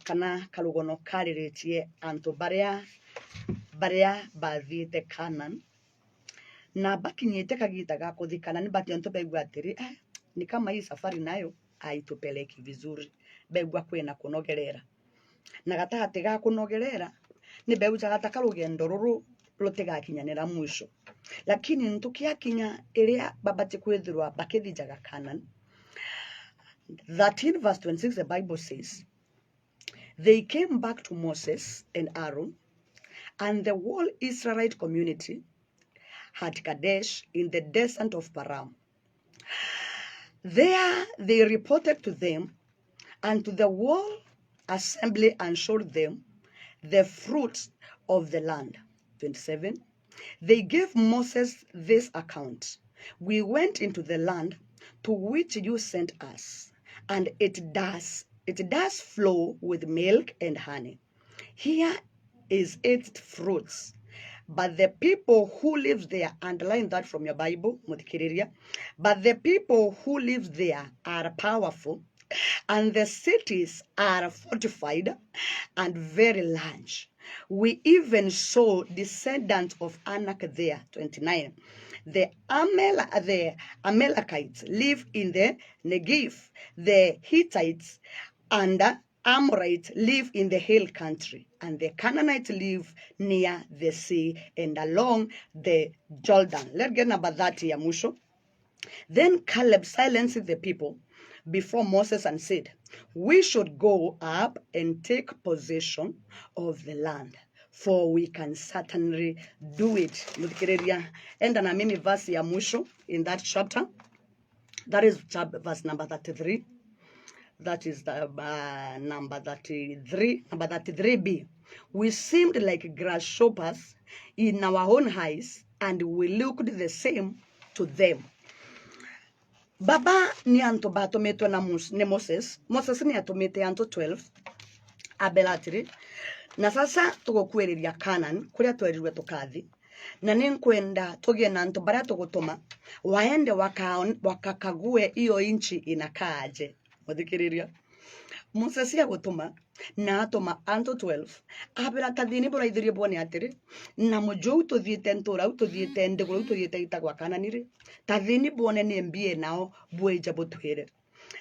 kana karugono kariretie anto baria bathiite Canaan na bakinyite kagita ga kuthikana ni bati anto begwa atiri ni kama hii safari nayo haitupeleki vizuri, begwa kwina kunogerera na gatagati ga kunogerera ni beuja gataka rugendo ruru rutigakinyanira mwisho, lakini ntukiakinya iria babati kwithirwa bakithijaga Canaan. 13 verse 26 the Bible says, they came back to Moses and Aaron and the whole Israelite community at Kadesh in the desert of Paran. There they reported to them and to the whole assembly and showed them the fruits of the land. 27. They gave Moses this account. We went into the land to which you sent us, and it does flow with milk and honey. Here is its fruits. But the people who live there, underline that from your Bible, but the people who live there are powerful, and the cities are fortified and very large. We even saw descendants of Anak there. 29. The Amalekites live in the Negev. The Hittites and Amorites live in the hill country, and the Canaanites live near the sea and along the Jordan. Let's get number 30 ya mwisho. Then Caleb silenced the people before Moses and said, we should go up and take possession of the land, for we can certainly do it. Enda na mimi verse ya mwisho in that chapter. That is verse number 33. That is the number 33, number 33b. We seemed like grasshoppers in our own eyes, and we looked the same to them. Baba ni anto batometwe na Moses. Moses ni atomete anto 12. Abelatiri. Na sasa tugokuereria Canaan, kuria twerirwe tukathi. Na ninkwenda tugie na anto baria tugutuma waende wakakague iyo inchi inakaaje. Muthikiriria. Moses ya gutuma na atoma anto 12 abira tathini buraithirie bone atiri na mujo tuthiete ntura tuthiete ndeguru tuthiete itagwa Canaan tathini bone ni mbie nao bweja butwire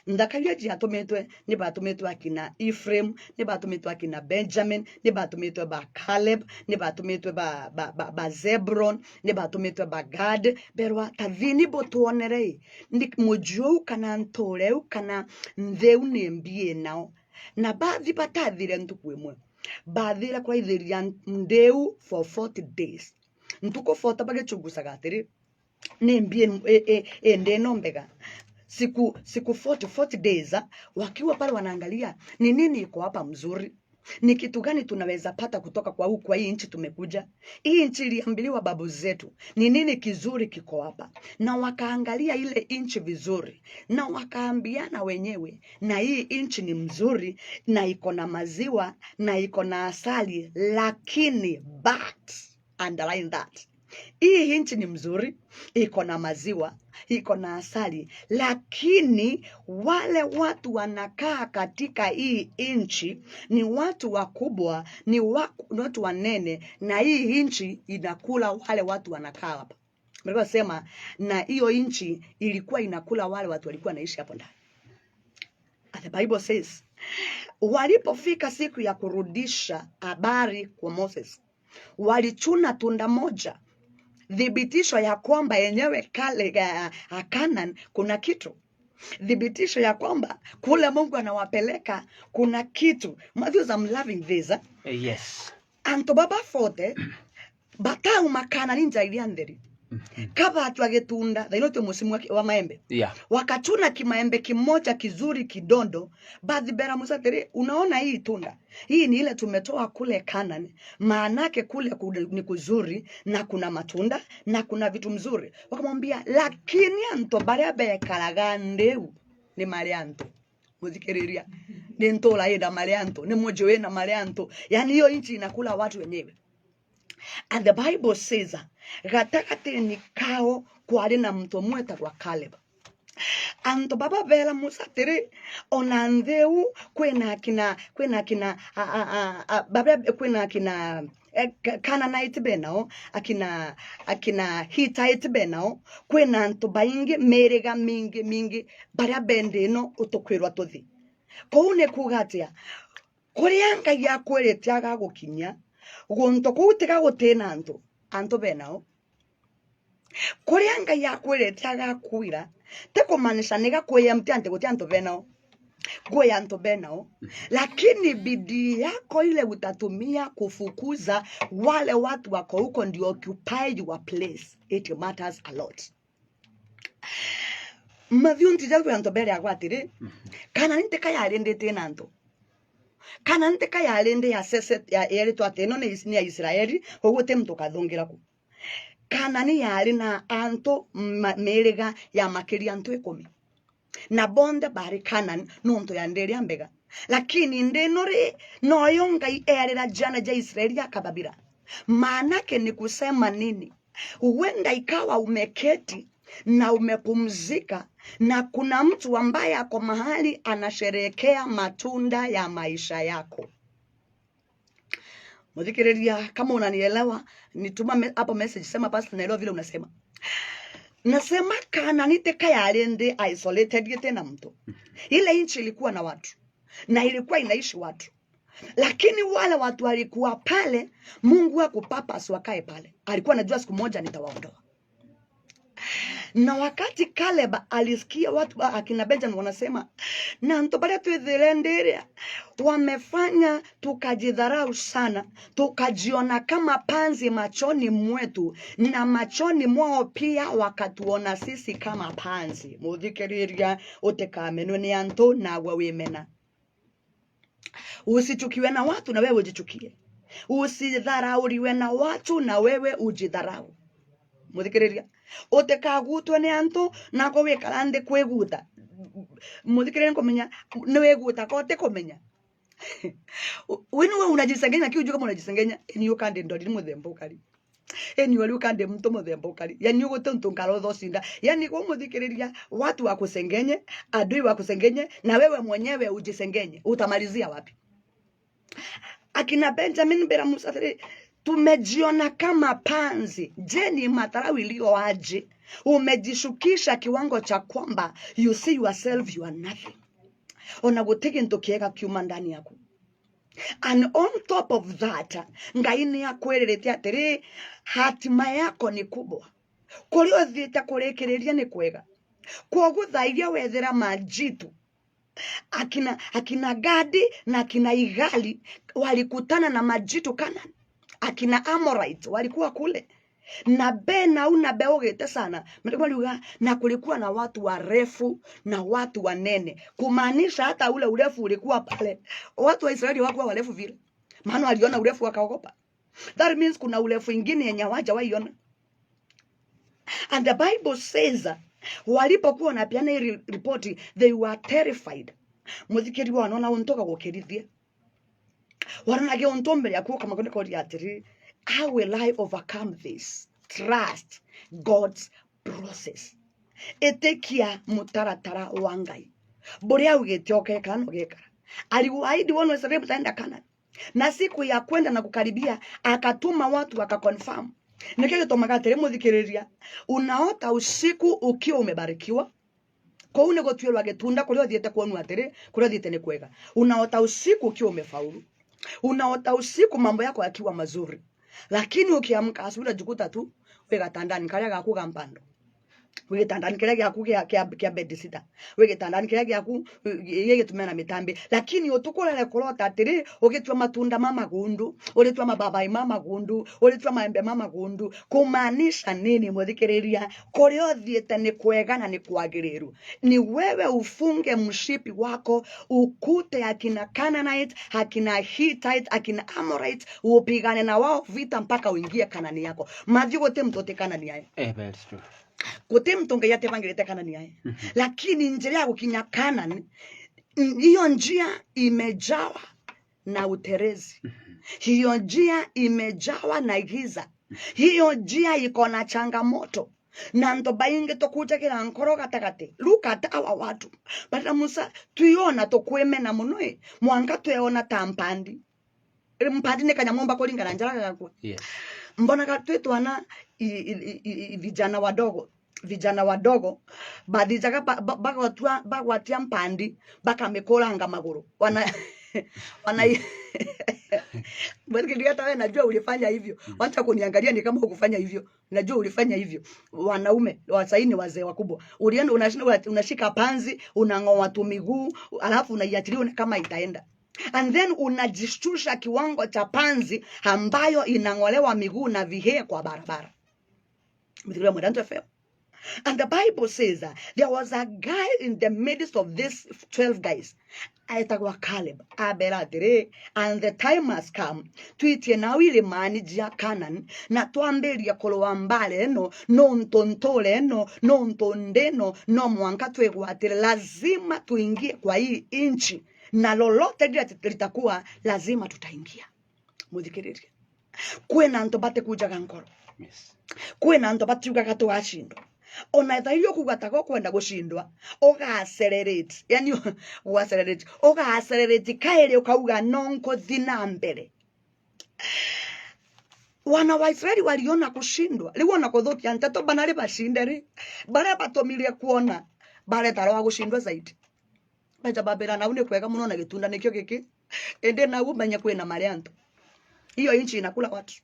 ndakaria ji atometwe ni batometwe akina Ephraim, ni batometwe akina Benjamin, ni batometwe ba Caleb, ni batometwe ba Zebron, ni batometwe ba Gad. Berwa tathini botuonere ni mujo kana ntore kana ntheu ni mbie nao na bathi batathire ntuku imwe bathira kwa ithiria ndeu for 40 days ntuko 40 bagechungusaga atiri ni mbie ndeno mbega siku 40 days wakiwa pale wanaangalia ni nini iko hapa mzuri, ni kitu gani tunaweza pata kutoka kwa hii nchi tumekuja. Hii nchi iliambiliwa babu zetu, ni nini kizuri kiko hapa, na wakaangalia ile nchi vizuri na wakaambiana wenyewe, na hii nchi ni mzuri na iko na maziwa na iko na asali, lakini but underline that, hii nchi ni mzuri, iko na maziwa, iko na asali, lakini wale watu wanakaa katika hii nchi ni watu wakubwa, ni watu wanene, na hii nchi inakula wale watu wanakaa hapa. Mbona sema na hiyo nchi ilikuwa inakula wale watu walikuwa naishi hapo ndani. And the Bible says, walipofika siku ya kurudisha habari kwa Moses, walichuna tunda moja, dhibitisho ya kwamba yenyewe Canaan kuna kitu, dhibitisho ya kwamba kule Mungu anawapeleka kuna kitu. Matthews, I'm loving this. Yes. Anto baba fote bata umakana ninja ilianderi. Kaba atu agetunda dhainote musimu wa maembe. Yeah. Wakachuna kimaembe kimoja kizuri kidondo, baadhi bera musatiri, unaona hii tunda, hii ni ile tumetoa kule Canaan, maanake kule ni kuzuri na kuna matunda na kuna vitu mzuri. Wakamwambia lakini anto baria bekalagandeu ni marianto. Muzikiriria ni ntola yeda marianto, ni mojowe na marianto. Yani hiyo nchi inakula watu wenyewe. And the Bible says gatakati ni kao kwari na mtu mweta kwa Caleb. anto baba bela musatiri onandeu kwena kina baba kwena kina Canaanite benao akina Hittite benao kwena anto baingi merega mingi baria bende no utokwirwa tuthi koune kugatia kuria Ngai akwirite agagukinya gunto kuutiga gutina anto benao kuria Ngai akwirite agakwira te kumanisha niga kweyemtia ante gutia anto benao goya anto benao lakini bidii yako ile utatumia kufukuza wale watu wako huko ndio occupy your place. It matters a lot. Mavyunti jagu anto bere agwatire kana nite kaya rendete nanto kana nite kaya rende ya sese ya eri twateno ne isini ya Israeli ogote mtu kathongira ku kana ni yari na anto merega ya makiri anto 10 na bonde bari Kanan nonto ya nderi ambega lakini ndenore noyo Ngai erera jana ja Israeli akababira maanake ni kusema nini huenda ikawa umeketi na umepumzika na kuna mtu ambaye ako mahali anasherehekea matunda ya maisha yako. Mudhikireria kama unanielewa nituma hapo message sema pastor naelewa vile unasema. Nasema kana nite kaya rende isolated yete na mtu. Ile nchi ilikuwa na watu na ilikuwa inaishi watu. Lakini wale watu walikuwa pale Mungu hakupapa wakae pale. Alikuwa anajua siku moja nitawaondoa. Na wakati Caleb alisikia watu akina Benjamin wanasema na ntobale tuithirenderia wamefanya tukajidharau sana tukajiona kama panzi machoni mwetu na machoni mwao pia wakatuona sisi kama panzi muthikiriria utekamenwe ni anto na wawemena. Usichukiwe na watu na wewe ujichukie. Usidharauriwe na watu na wewe ujidharau. Muthikiriria utekagutwe ni anto nako wikarande kweguta muthikiriria komenya ni weguta kote komenya wewe unajisengenya kiujua kama unajisengenya ni ukande ndori muthembo kali eni wali ukande mtu muthembo kali yani ugote ntunkaro thosinda yani kwa muthikiriria watu wakusengenye adui wakusengenye na wewe mwenyewe ujisengenye utamalizia wapi? Akina Benjamin bera musafiri tumejiona kama panzi. Je, ni madharau iliyo aje? Umejishukisha kiwango cha kwamba you see yourself you are nothing. Unagoteke ntokieka kiuma ndani yako. And on top of that, Ngai ni akwererete atiri hatima yako ni kubwa. Kurio thieta kurekereria ni kwega. Kuoguthairia wethera majitu. Akina Gadi na akina Igali walikutana na majitu Kanan. Akina Amorite walikuwa kule na Bena una beogete sana mliwa na kulikuwa na watu warefu na watu wanene kumaanisha hata ule urefu ulikuwa pale watu wa Israeli wako warefu vile maana waliona urefu wakaogopa. That means kuna urefu ingine yenye hawajawahi. And the Bible says walipokuwa na piana ripoti they were terrified. Muthikiri wanaona untoka gukerithia waranage ontombe yakuka makone kodi atiri how will I overcome this? Trust God's process. Etekia mutaratara wangai boria ugete okeka no gekara aliwaahidi wao Israeli mtaenda Kanani na siku ya kwenda na kukaribia akatuma watu wakaconfirm nikio tomagatire muthikiriria unaota usiku ukiwa umebarikiwa kwa une gotwirwa getunda kurio thiete kuonu atiri kurio thiete ni kwega unaota usiku ukiwa umefaulu unaota usiku mambo yako yakiwa mazuri lakini ukiamka asubuhi unajikuta tu wegatandani kale gakuga mpando wegetandani kile gyaku kya bed sita wegetandani kile gyaku yegetumena mitambi lakini utukolele kulota atiri ugetwa matunda mama gundu uletwa mababai mama gundu uletwa maembe mama gundu kumaanisha nini muthikiriria kurio thiete ni kwega na ni kwagiriru ni wewe ufunge mshipi wako ukute akina Canaanite akina Hittite akina Amorite upigane na wao vita mpaka uingie Kanani yako mathigote mtote Kanani yae that's true. Kote mtonge yate bangirete Kanani yae lakini njia ya kukinya Kanani hiyo njia imejawa na uterezi hiyo njia imejawa na giza hiyo njia iko na changamoto nanto bainge tokujakira nkoro gatagati. Look at our watu bata Musa tuiona tokwemena muno mwanga tweona tampandi mpandi ne kanyamomba kolingana njala gakwa. Yes. Mbona katwetwana vijana wadogo badijaka bagwatia mpandi bakamekolanga maguru wana Mbona hata wewe najua ulifanya hivyo. Wacha kuniangalia ni kama hukufanya hivyo. Najua ulifanya hivyo. Wanaume, wasaini wazee wakubwa. Ulienda unashika panzi, unangoa tu miguu, alafu unaiachilia kama itaenda. And then unajishtusha kiwango cha panzi ambayo inangolewa miguu na vihe kwa barabara. Mthibia mwanangu FM. And the Bible says that there was a guy in the midst of these 12 guys. Aitagwa Caleb, Aberadere, and the time has come tuitie na wile manija Canaan na tuamberia kolowa mbale no ntontole no ntondeno no mwanka twegwatire. Lazima tuingie kwa hii inchi na lolote litakuwa lazima tutaingia. Muthikiririe kwena nto bate kujaga nkoro. Yes. Kwena nto bate yuga gato gashindo ona thayo kugatago kwenda gushindwa oga accelerate, yani oga accelerate kaele ukauga nonko thina mbere. Wana wa Israeli waliona kushindwa, liwona kuthukia nteto banale bashindere bare batomirie kuona bare tarawa gushindwa zaidi. Baita babera na une kwega muno na gitunda nikyo giki ende na umenya kwena marianto hiyo inchi inakula watu.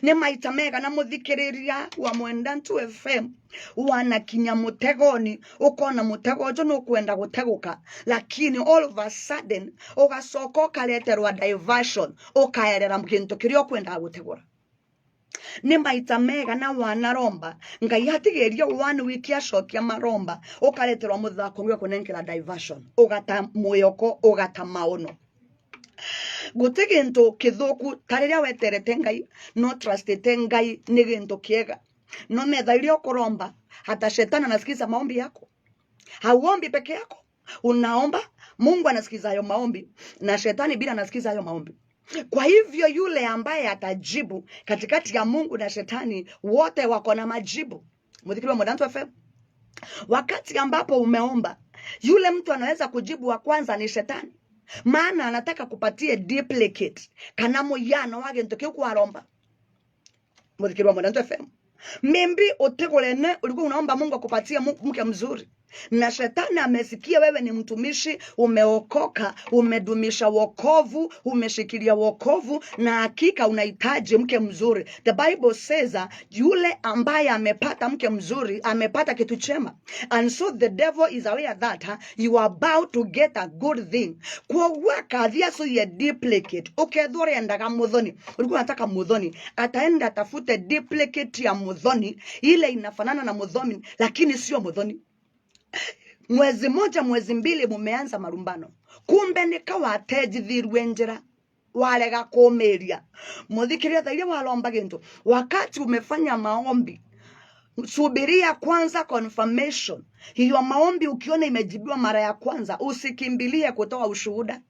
Ni maita mega na muthikiriria wa Mwendantu FM wana kinya mutegoni ukona mutego jo no kwenda guteguka, lakini all of a sudden ugasoko kaleterwa diversion ukaerera mkinto kirio kwenda gutegura. Ni maita mega na wana romba ngai hatigeria 1 week ya shokia maromba ukaleterwa muthako ngwe kunenkera diversion ugata muyoko ugata maono. Gutegento kithuku tariria weterete ngai no trustete ngai ni gintu kiega no methairio kuromba hata shetani anasikiza maombi yako. Hauombi peke yako, unaomba Mungu anasikiza hayo maombi na shetani bila anasikiza hayo maombi. Kwa hivyo yule ambaye atajibu katikati ya Mungu na shetani wote wako na majibu. Mudhikiri Mwendantu FM, wakati ambapo umeomba yule mtu anaweza kujibu wa kwanza ni shetani. Maana anataka kupatie duplicate kana moyano wage ntoke kuaromba. Mudhikiri Mwendantu FM, mimbi utegolene ulikuwa unaomba Mungu akupatie mke mzuri na shetani amesikia wewe ni mtumishi, umeokoka, umedumisha wokovu, umeshikilia wokovu na hakika unahitaji mke mzuri. The Bible says yule ambaye amepata mke mzuri amepata kitu chema. And so the devil is aware that you are about to get a good thing. Kwa waka thia so ye duplicate. Ukethore endaga muthoni. Ulikuwa unataka muthoni, ataenda atafute duplicate ya muthoni ile inafanana na muthoni lakini sio muthoni. Mwezi moja mwezi mbili mumeanza marumbano, kumbe nikawatejithirwe njira walega kumeria. Muthikiria thairia walomba gintu wakati umefanya maombi, subiria kwanza confirmation. Hiyo maombi ukiona imejibiwa mara ya kwanza, usikimbilie kutoa ushuhuda,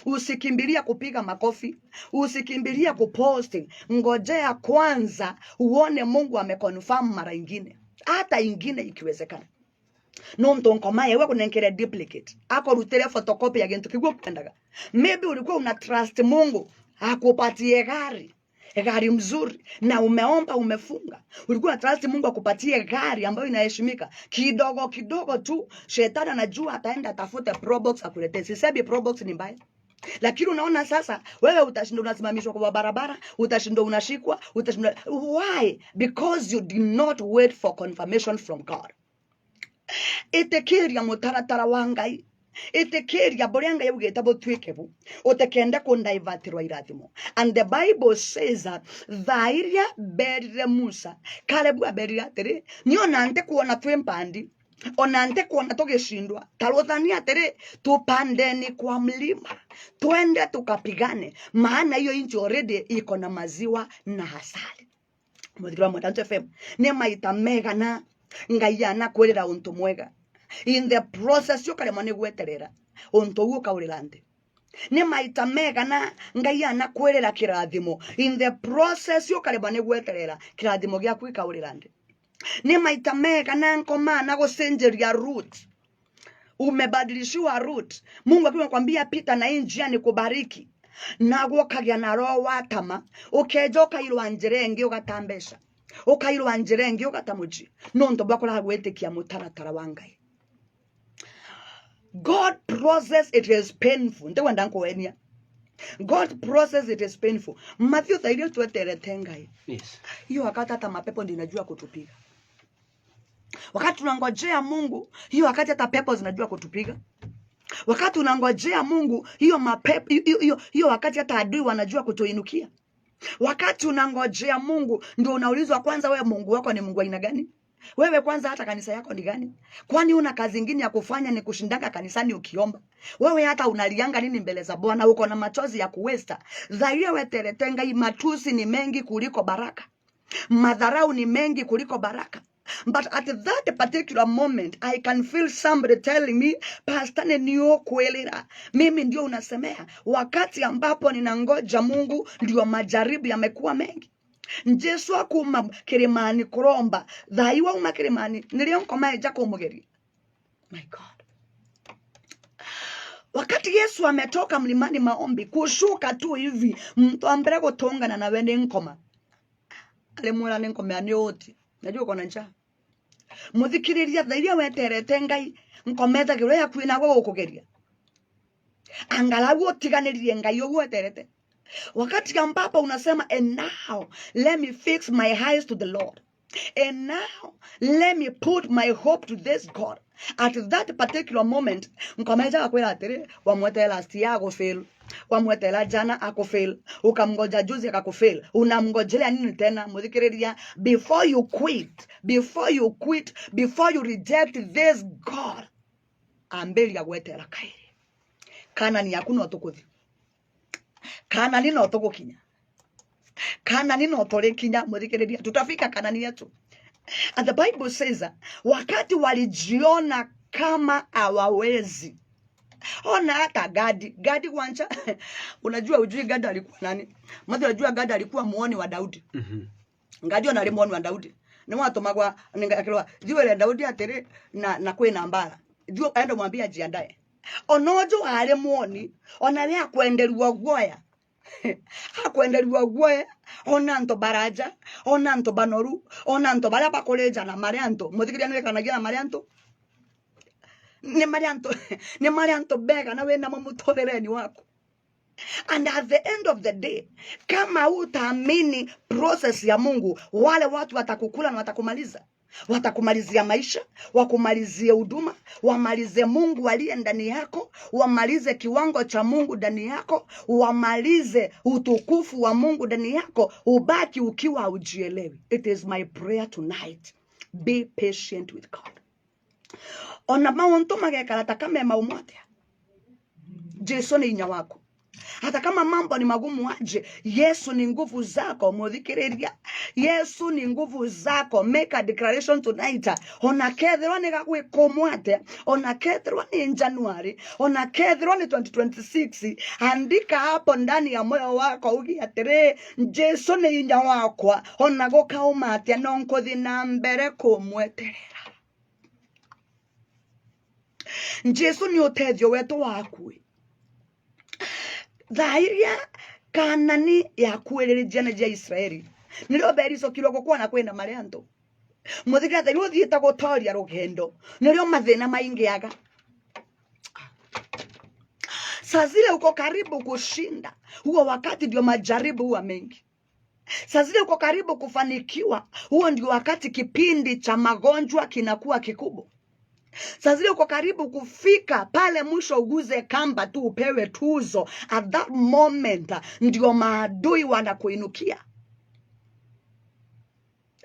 usikimbilia kupiga makofi, usikimbilia kuposting. Ngojea kwanza uone Mungu ameconfirm mara ingine, hata ingine ikiwezekana. No mtonko yewe kunenkere duplicate ako rutere photocopy ya gintu kigwo kwendaga. Maybe ulikuwa una trust Mungu akupatie gari mzuri na umeomba umefunga. Ulikuwa trust Mungu akupatie gari ambayo inaheshimika. Kidogo kidogo tu shetani anajua ataenda atafute probox akulete. Sisebi probox ni mbaya, lakini unaona sasa wewe utashinda unasimamishwa kwa barabara, utashinda unashikwa, utashinda. Why? Because you did not wait for confirmation from God. Etekeria mutaratara wa Ngai, etekeria borenga yugeta botwekebu otekenda kundaivatirwa irathimo. And the Bible says that thairia berire Musa Kalebu aberira tere niona ante kuona twempandi onante kuona tugishindwa tarothania tere tupandeni kwa mlima twende tukapigane, maana hiyo inchi already iko na maziwa na asali. Mudhikira Mwendantu FM, ne maita mega na ngai ana kwirira untu mwega in the process yo kale mane gweterera untu ugo kaulilande. Ne maita mega na ngai ana kwirira kirathimo in the process yo kale mane gweterera kirathimo gya kwika ulilande. Ni maita mega na nkoma na kusenjeria route. Umebadilishiwa route. Mungu akiwa kwambia pita na hii njia nikubariki. Na guokagia na roho wa tama. Ukejoka ilwa njirengi ugatambesha. Ukailwa njirengi ugatamuji. Nonto bakora gwetikia mutaratara wa Ngai. God process it is painful. Ndewenda nkoenia. God process it is painful. Matthew 3:20 Ngai. Yes. Hiyo wakati hata mapepo ndio inajua kutupiga. Wakati tunangojea Mungu, hiyo wakati hata pepo zinajua kutupiga. Wakati unangojea Mungu, hiyo mapepo hiyo wakati hata adui wanajua kutuinukia. Wakati unangojea Mungu, ndio unaulizwa kwanza, wewe Mungu wako ni Mungu aina gani? Wewe kwanza hata kanisa yako ni gani? Kwani una kazi nyingine ya kufanya ni kushindanga kanisani ukiomba? Wewe hata unalianga nini mbele za Bwana? Uko na machozi ya kuwesta. Zaire weteretenga, matusi ni mengi kuliko baraka. Madharau ni mengi kuliko baraka. But at that particular moment, I can feel somebody telling me, Pastor Nenio kuelera. Mimi ndio unasemea. Wakati ambapo ninangoja Mungu, ndio majaribu yamekuwa mengi. Njesu akuma kirimani kuromba. Dhaiwa uma kirimani. Nilionkoma ejako umugeri. My God. Wakati Yesu ametoka mlimani maombi, kushuka tu hivi, mtu ambere gutongana na wende nkoma. Alemura nkoma ni oti. Najua uko na njaa. Muthikiriria thairia weterete Ngai nkometha giro ya kwina go gukugeria. Angalau otiganirie Ngai oguo weterete. Wakati ambapo unasema, and now let me fix my eyes to the Lord. And now let me put my hope to this God. At that particular moment, nkomeja akwira atiri wamwete last year go fail. Wamwetela jana akufail. Ukamgoja juzi akakufail. Unamgojelea nini tena? Muthikiriria, before you quit, before you reject this God, ambeli ya gwetela kairi. Kana ni yakuna otukuthi. Kana ni no otugukinya. Kana ni no otorekinya. Muthikiriria, tutafika kana ni yetu. And the Bible says, wakati walijiona kama hawawezi. Ona hata Gadi kwanza. Unajua ujui Gadi alikuwa nani? Mwanzo unajua Gadi alikuwa muoni wa Daudi. Gadi ona muoni wa Daudi. Ni watu magwa ngakilwa. Jiwe la Daudi atere na kwena mbara. Dio aenda mwambia jiandae. Onojo ale muoni, onale akwendelwa gwoya. Akwendelwa gwoya, ona nto baraja, ona nto banoru, ona nto bala bakoleja na Marianto. Muthikiriria nile kanagira Marianto. Ni Marianto bega na wena mumutolereni wako. And at the end of the day, kama utaamini process ya Mungu, wale watu watakukula na watakumaliza. Watakumalizia maisha, wakumalizie huduma, wamalize Mungu aliye ndani yako, wamalize kiwango cha Mungu ndani yako, wamalize utukufu wa Mungu ndani yako, ubaki ukiwa hujielewi. It is my prayer tonight. Be patient with God. Ona mauntu magekara takame maumwate. Jesu ni inya wako. Hata kama mambo ni magumu aje, Yesu ni nguvu zako. Muthikiriria, Yesu ni nguvu zako. Make a declaration tonight. Ona kethirwa ni gagwikomwate, ona kethirwa ni January, ona kethirwa ni 2026, andika hapo ndani ya moyo wako ugi atire, Jesu ni inya wakwa, ona gukaumate no nkuthi na mbere kumweterera. Jesu ni utethio wetu waku. Dhairia Kanani ya kuelelejia na Israeli. Nilio beriso kiloko kwa na kwenda Marianto. Muthikiriria thairio thieta gutoria rugendo. Nilio mathina maingi aga. Saa zile uko karibu kushinda, huo wakati ndio majaribu huwa mengi. Saa zile uko karibu kufanikiwa, huo ndio wakati kipindi cha magonjwa kinakuwa kikubwa. Saa zile uko karibu kufika pale mwisho uguze kamba tu upewe tuzo. At that moment ndio maadui wanakuinukia.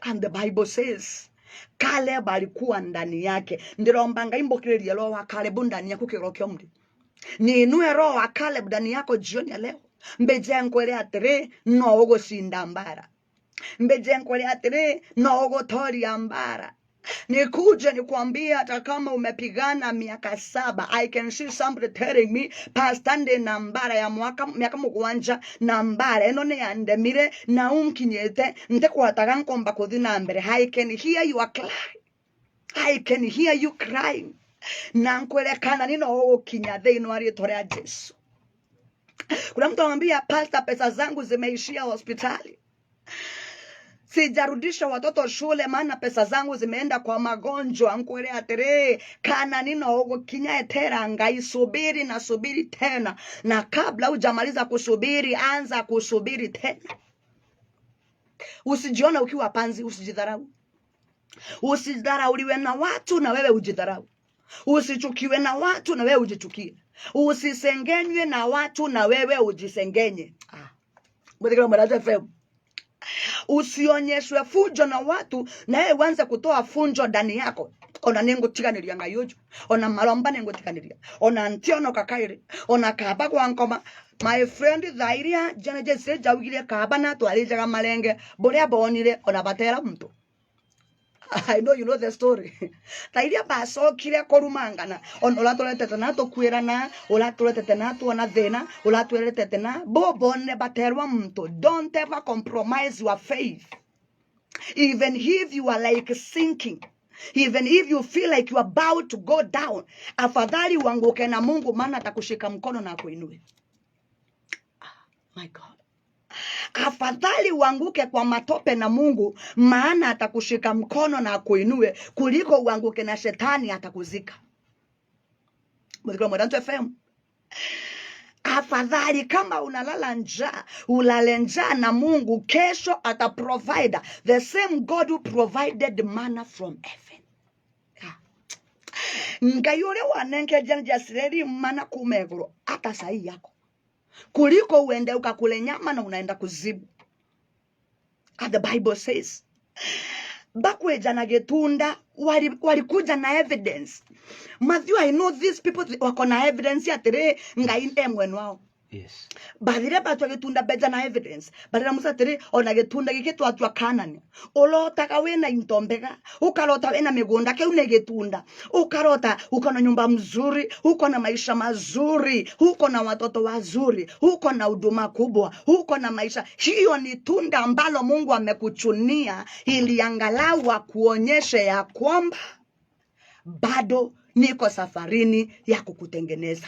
And the Bible says Caleb alikuwa ndani yake. Ndiromba ngaimbokireria roho wa Caleb ndani yako kirokyo mri. Ni inue roho wa Caleb ndani yako jioni ya leo. Mbeje nkwere atire no ugushinda mbara. Mbeje nkwere atire no ugutoria mbara. Nikuje nikwambie hata kama umepigana miaka 7, I can see somebody telling me pastande nambara ya miaka mugwanja nambara eno ne yandemire na unkinyete nte kwataga nkomba kuthi na mbere. I can hear your cry. I can hear you crying. Na nkwerekana nino ukinya thĩinĩ wa rĩĩtwa rĩa Jesu. Kuna mtu anamwambia pastor, pesa zangu zimeishia hospitali. Sijarudisha watoto shule maana pesa zangu zimeenda kwa magonjwa. Nkwere atere kana nino ukinya etera ngai, subiri na subiri tena, na kabla hujamaliza kusubiri anza kusubiri tena. Usijiona ukiwa panzi, usijidharau. Usidharauliwe na watu na wewe ujidharau. Usichukiwe na watu na wewe ujichukie. Usisengenywe na watu na wewe ujisengenye. Mbona maraza FM? Usionyeshwe fujo na watu na wewe uanze kutoa funjo ndani yako. Ona nengo tikaniriya ngayojo, ona malomba nengo tikaniriya, ona antiono kakaire, ona kaba kwa nkoma. My friend thairia jana jese jawigire kaba na twalijaga malenge boria bonire ona batera mtu. I know you know the story. Tairia baso kire korumangana. On olatolete na to kwirana, olatolete na to na thena, olatolete na bobone baterwa mtu. Don't ever compromise your faith. Even if you are like sinking, even if you feel like you are about to go down, afadhali uanguke na Mungu, maana atakushika mkono na kuinue. My God. Afadhali uanguke kwa matope na Mungu, maana atakushika mkono na kuinue, kuliko uanguke na shetani atakuzika. Mwadikwa Mwadanto FM. Afadhali kama unalala njaa, ulale njaa na Mungu, kesho ataprovide. The same God who provided the manna from heaven. Ngayore wanenke jasireri mana kumeguro hata sahi yako, kuliko uende ukakule nyama na unaenda kuzibu. And the Bible says bakweja na getunda walikuja na evidence. Matthew, I know these people wako na evidence ya tere ngai mwenu wao. Yes. Badire batu getunda beja na evidence. Badire musa tere ona getunda giketu atwa Kanani. Olota wena intombega, ukarota wena migunda ke une getunda. Ukarota uko na nyumba mzuri, uko na maisha mazuri, uko na watoto wazuri, uko na huduma kubwa, uko na maisha. Hiyo ni tunda ambalo Mungu amekuchunia ili angalau kuonyeshe ya kwamba bado niko safarini ya kukutengeneza.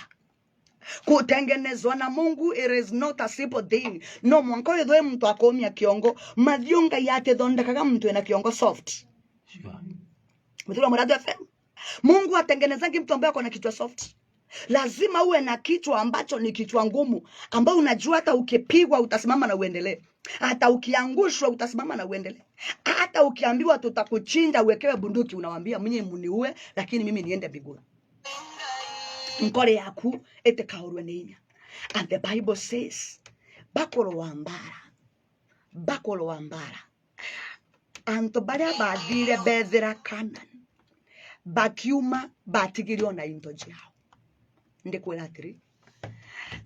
Kutengenezwa na Mungu, it is not a simple thing. No mwanko yedwe mtu akomia kiongo, madionga yate dhonda kaga mtu ena kiongo soft. Sure. Mtula Mwarado FM. Mungu atengenezangi mtu ambaye akona kichwa soft. Lazima uwe na kichwa ambacho ni kichwa ngumu, ambao unajua hata ukipigwa utasimama na uendelee. Hata ukiangushwa utasimama na uendelee. Hata ukiambiwa tutakuchinja uwekewe bunduki, unawaambia mwenye muniue lakini mimi niende mbinguni. Nkore yaku etekaurwe ninya. And the Bible says bakolo wambara anto baria badire bethera Kanani bakiuma batigirio na into jao. Ndikwela atiri,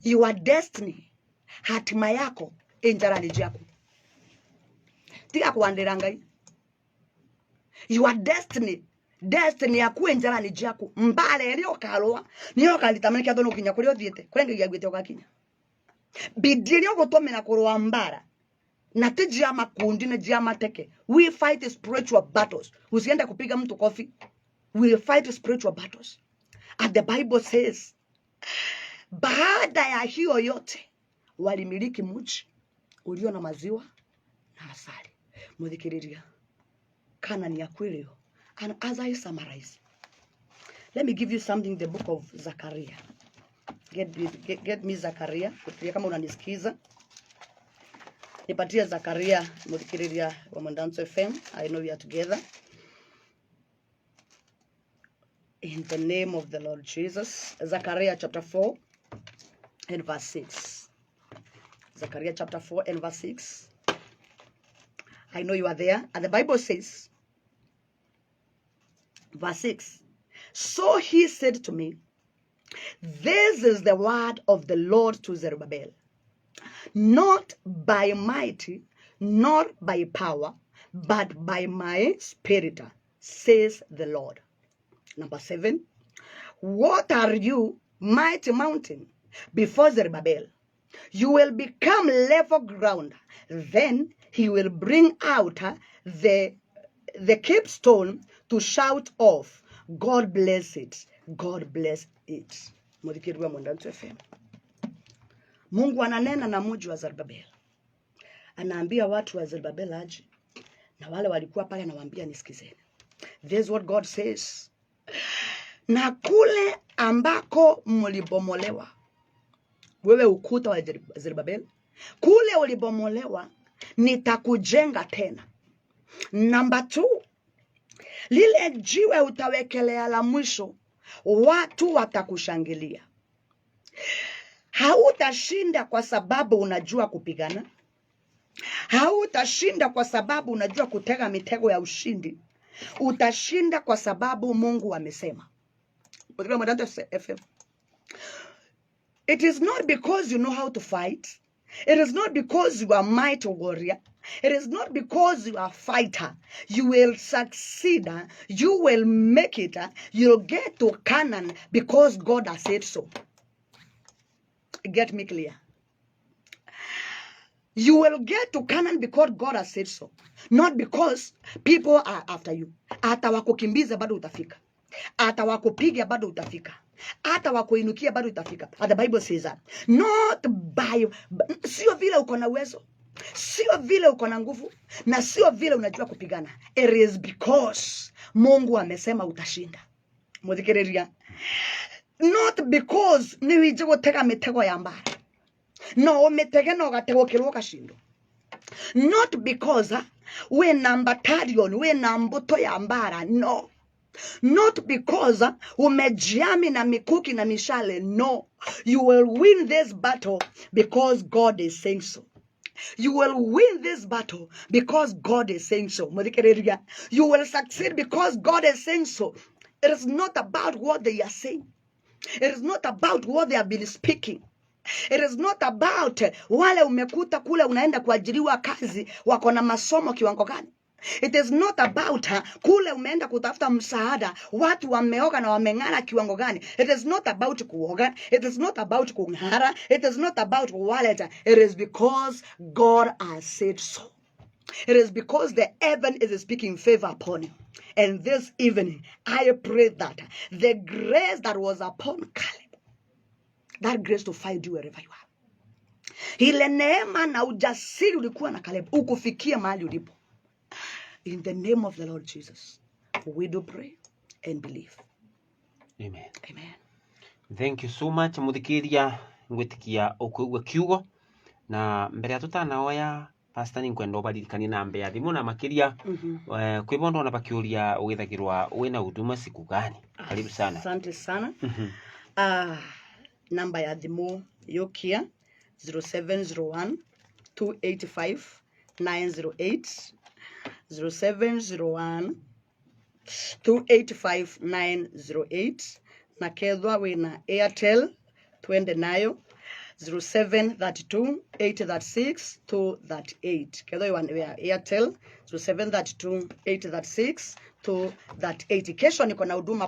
your destiny, hatima yako injarani jako. Tiga kuandira ngai. Your destiny yaku injarani jako. Mbale elio kalwa niyo kalitamani kya dono kinya kuri othiete kurenge gyagwete okakinya. Bidirio gotomena kurwa mbara na tijia makundi na jia mateke. We fight spiritual battles. Usiende kupiga mtu kofi. We fight spiritual battles. And the Bible says baada ya hiyo yote walimiliki mji ulio na maziwa na asali. Muthikiriria, Kanani ya kweli. And as I summarize, let me give you something, the book of Zachariah. Get me Zachariah. Kama unanisikiza, nipatie Zachariah. Muthikiriria wa Mwandanzo FM. I know we are together. In the name of the Lord Jesus. Zechariah chapter 4 and verse 6. Zechariah chapter 4 and verse 6. I know you are there. And the Bible says, verse 6. So he said to me, this is the word of the Lord to Zerubbabel. Not by might, nor by power, but by my spirit, says the Lord. Number 7, what are you, mighty mountain, before Zerubbabel? You will become level ground. Then he will bring out the capstone to shout off. God bless it. God bless it. Mudhikiriwa Mwandantu FM. Mungu ananena na mji wa Zerubbabel. Anaambia watu wa Zerubbabel aje. Na wale walikuwa pale anawaambia nisikizeni. This is what God says. Na kule ambako mlibomolewa. Wewe ukuta wa Zerubbabel. Kule ulibomolewa nitakujenga tena. Number 2. Lile jiwe utawekelea la mwisho, watu watakushangilia. Hautashinda kwa sababu unajua kupigana. Hautashinda kwa sababu unajua kutega mitego ya ushindi. Utashinda kwa sababu Mungu amesema. It is not because you know how to fight. It is not because you are a mighty warrior. It is not because you are a fighter. You will succeed. You will make it. You'll get to Canaan because God has said so. Get me clear. You will get to Canaan because God has said so. Not because people are after you. Hata wakukimbiza bado utafika. Hata wakupiga bado utafika. Hata wakuinukia bado utafika. And the Bible says that. Not by... Sio vile uko na uwezo. Sio vile uko na nguvu. Na sio vile unajua kupigana. It is because Mungu amesema utashinda. Mudhikiriria. Not because niwije gutega mitego ya mbara. No, umetege no gatego kirwo kashindo. Not because we na battalion, we na mbuto ya mbara. No. Not because umejiami na mikuki na mishale. No. You will win this battle because God is saying so. You will win this battle because God is saying so. You will succeed because God is saying so. It is not about what they are saying. It is not about what they have been speaking. It is not about wale umekuta kule unaenda kuajiriwa kazi wako na masomo kiwango gani. It is not about kule umeenda kutafuta msaada watu wameoga na wameng'ara kiwango gani. It is not about kuoga. It is not about kung'ara. It is not about wallet. It is because God has said so. It is because the heaven is speaking favor upon you. And this evening, I pray that the grace that was upon Caleb, that grace to find you wherever you are. Ile neema na ujasiri ulikuwa na Caleb, ukufikia mahali ulipo. In the name of the Lord Jesus, we do pray and believe. Amen. Amen. Thank you so much, Muthikiria ngwitikia ukugwa kiugo na mbere tutanaoya pastor ninkwenda ubaririkani na mbe ya thimu na makiria kwi bondo ona bakiuria ugithagirwa wina huduma siku gani. Karibu sana. Asante sana. Namba ya thimu yokia 0701 285 908 0701 285 908 na kethwa wina Airtel twende nayo 0732 836 238 kethwa wina Airtel 0732 836 238. Kesho niko na huduma